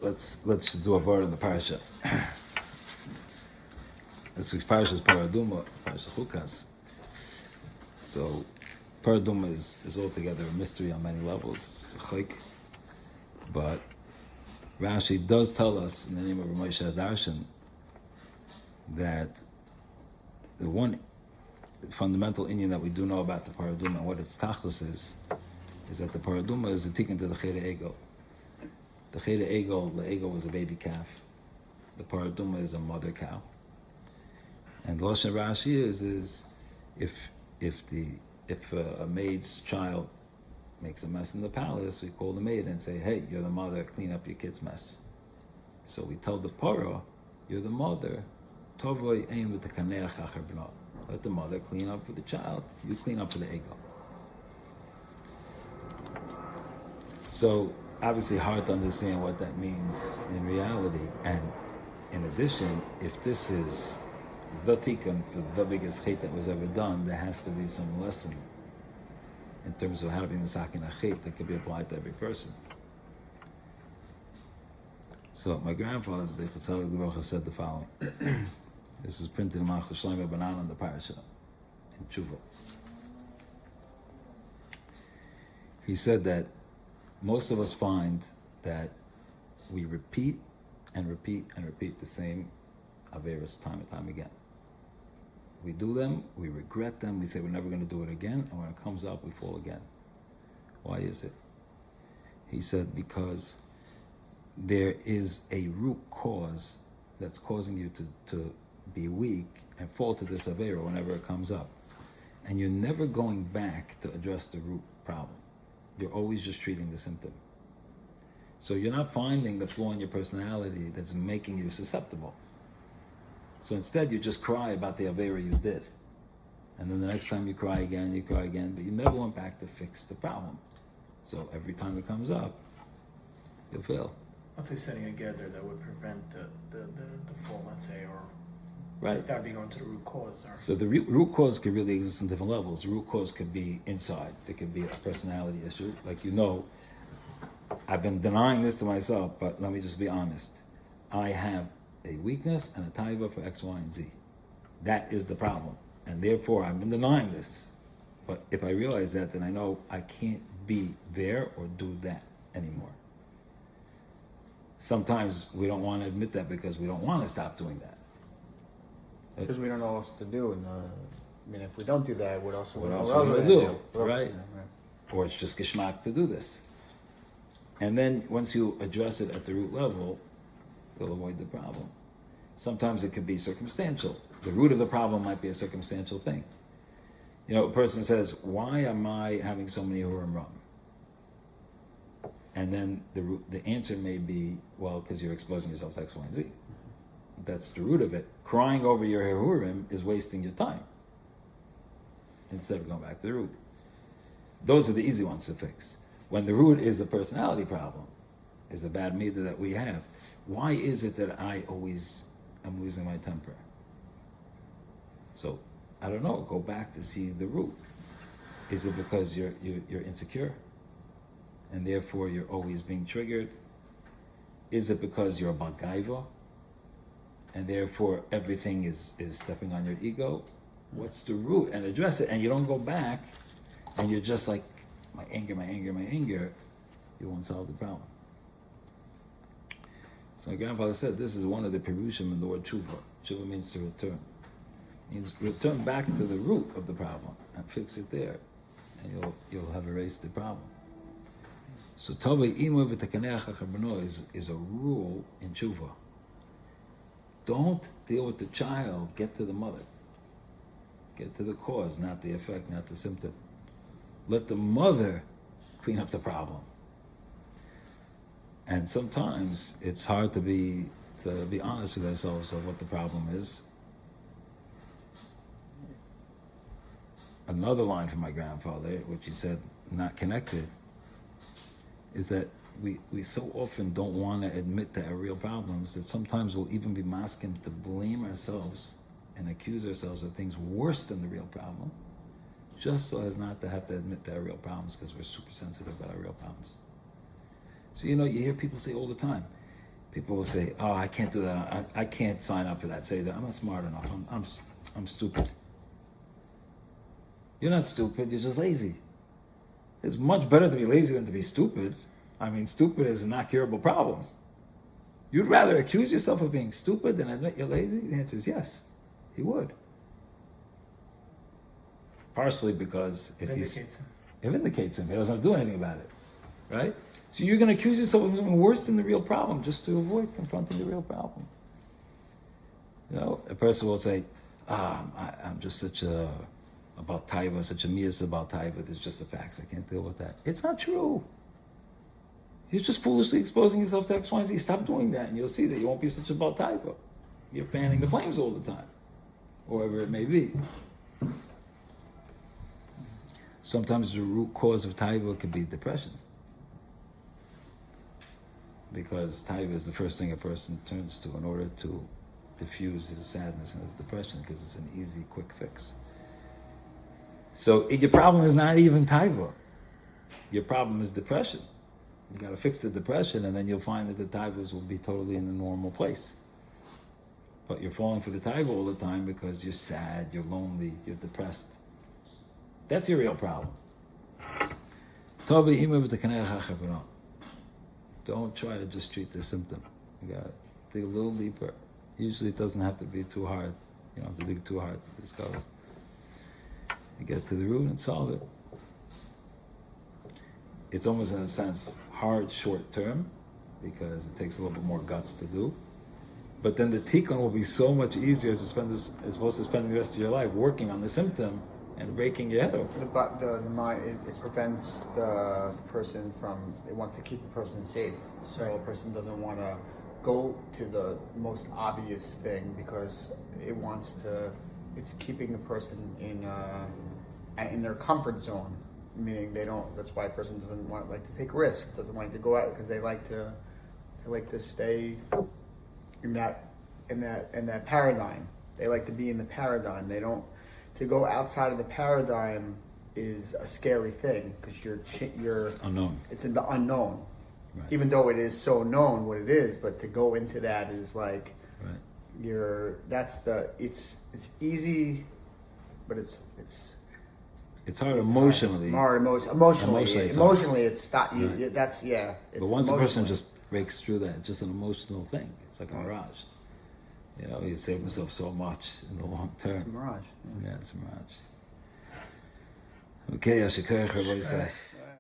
Let's just do a word in the parsha. This week's parsha is paraduma, parsha chukas. So paraduma is altogether a mystery on many levels, but Rashi does tell us in the name of Moshe Darshan that the one fundamental inyan that we do know about the paraduma and what its tachlis is that the paraduma is a tikkun to the cheda ego. The cheda ego, the ego was a baby calf. The paraduma is a mother cow. And Lashon Rashi is if a maid's child makes a mess in the palace, we call the maid and say, "Hey, you're the mother. Clean up your kid's mess." So we tell the para, "You're the mother. Tovoi aim with the kaneach acher b'no." Let the mother clean up for the child. You clean up for the ego. So obviously hard to understand what that means in reality. And in addition, if this is the tikkun for the biggest chait that was ever done, there has to be some lesson in terms of how to be masakin a chait that could be applied to every person. So my grandfather said the following. This is printed in Malchus Shlomo of Denver, the parsha in teshuva. He said that most of us find that we repeat and repeat and repeat the same averos time and time again. We do them, we regret them, we say we're never going to do it again, and when it comes up, we fall again. Why is it? He said, because there is a root cause that's causing you to be weak and fall to this avera whenever it comes up. And you're never going back to address the root problem. You're always just treating the symptom. So you're not finding the flaw in your personality that's making you susceptible. So instead you just cry about the avera you did. And then the next time you cry again, but you never went back to fix the problem. So every time it comes up, you'll fail. Let's say setting a gather that would prevent the fall, let's say, or right. That would be going to the root cause. Or... So the root cause could really exist in different levels. The root cause could be inside. It could be a personality issue. Like, I've been denying this to myself, but let me just be honest. I have a weakness and a taiva for X, Y, and Z. That is the problem. And therefore, I've been denying this. But if I realize that, then I know I can't be there or do that anymore. Sometimes we don't want to admit that because we don't want to stop doing that. Because we don't know what else to do. And if we don't do that, what else are we going to do? Right? Or it's just geschmack to do this. And then once you address it at the root level, you'll avoid the problem. Sometimes it could be circumstantial. The root of the problem might be a circumstantial thing. A person says, "Why am I having so many hurim rum?" And then the answer may be, well, because you're exposing yourself to X, Y, and Z. That's the root of it. Crying over your herurim is wasting your time instead of going back to the root. Those are the easy ones to fix. When the root is a personality problem, is a bad midah that we have. Why is it that I always am losing my temper? So, I don't know. Go back to see the root. Is it because you're insecure, and therefore you're always being triggered? Is it because you're a bagaiva, and therefore everything is stepping on your ego? What's the root? And address it. And you don't go back, and you're just like, my anger. You won't solve the problem. So my grandfather said this is one of the perushim in the word teshuva. Teshuva means to return. It means return back to the root of the problem and fix it there, and you'll have erased the problem. So tovei imo v'tekaneach acher b'no is a rule in teshuva. Don't deal with the child, get to the mother. Get to the cause, not the effect, not the symptom. Let the mother clean up the problem. And sometimes it's hard to be honest with ourselves of what the problem is. Another line from my grandfather, which he said, not connected, is that we so often don't want to admit to our real problems that sometimes we'll even be masking to blame ourselves and accuse ourselves of things worse than the real problem, just so as not to have to admit to our real problems because we're super sensitive about our real problems. So you hear people say all the time, People will say, "Oh, I can't do that. I can't sign up for that. Say that I'm not smart enough. I'm stupid." You're not stupid. You're just lazy. It's much better to be lazy than to be stupid. I mean, stupid is a not curable problem. You'd rather accuse yourself of being stupid than admit you're lazy? The answer is yes. He would. Partially because it vindicates him. He doesn't have to do anything about it, right? So you're going to accuse yourself of something worse than the real problem just to avoid confronting the real problem. You know, a person will say, I'm just such a about taiva, such a mias about taiva. There's just the facts. I can't deal with that. It's not true. You're just foolishly exposing yourself to X, Y, and Z. Stop doing that, and you'll see that you won't be such a about taiva. You're fanning the flames all the time, or whatever it may be. Sometimes the root cause of taiva could be depression. Because taiva is the first thing a person turns to in order to diffuse his sadness and his depression, because it's an easy, quick fix. So your problem is not even taiva. Your problem is depression. You got to fix the depression, and then you'll find that the taivas will be totally in the normal place. But you're falling for the taiva all the time because you're sad, you're lonely, you're depressed. That's your real problem. Don't try to just treat the symptom. You got to dig a little deeper. Usually it doesn't have to be too hard. You don't have to dig too hard to discover. You get to the root and solve it. It's almost, in a sense, hard short term because it takes a little bit more guts to do. But then the tikkun will be so much easier as opposed to spending the rest of your life working on the symptom and breaking your head over. The mind, it prevents the person from, it wants to keep the person safe. So a person doesn't want to go to the most obvious thing because it's keeping the person in their comfort zone. Meaning that's why a person doesn't like to take risks, doesn't like to go out because they like to stay in that paradigm. They like to be in the paradigm. They don't, to go outside of the paradigm is a scary thing because you're it's unknown. It's in the unknown. Right. Even though it is so known what it is, but to go into that is like it's easy, but it's hard emotionally. Emotionally, it's stop. Right. That's yeah. But once a person just breaks through that, it's just an emotional thing. It's like a mirage. You know, you save himself so much in the long term. It's a mirage. Yeah, it's a mirage. Okay, Yashikar, what do you say?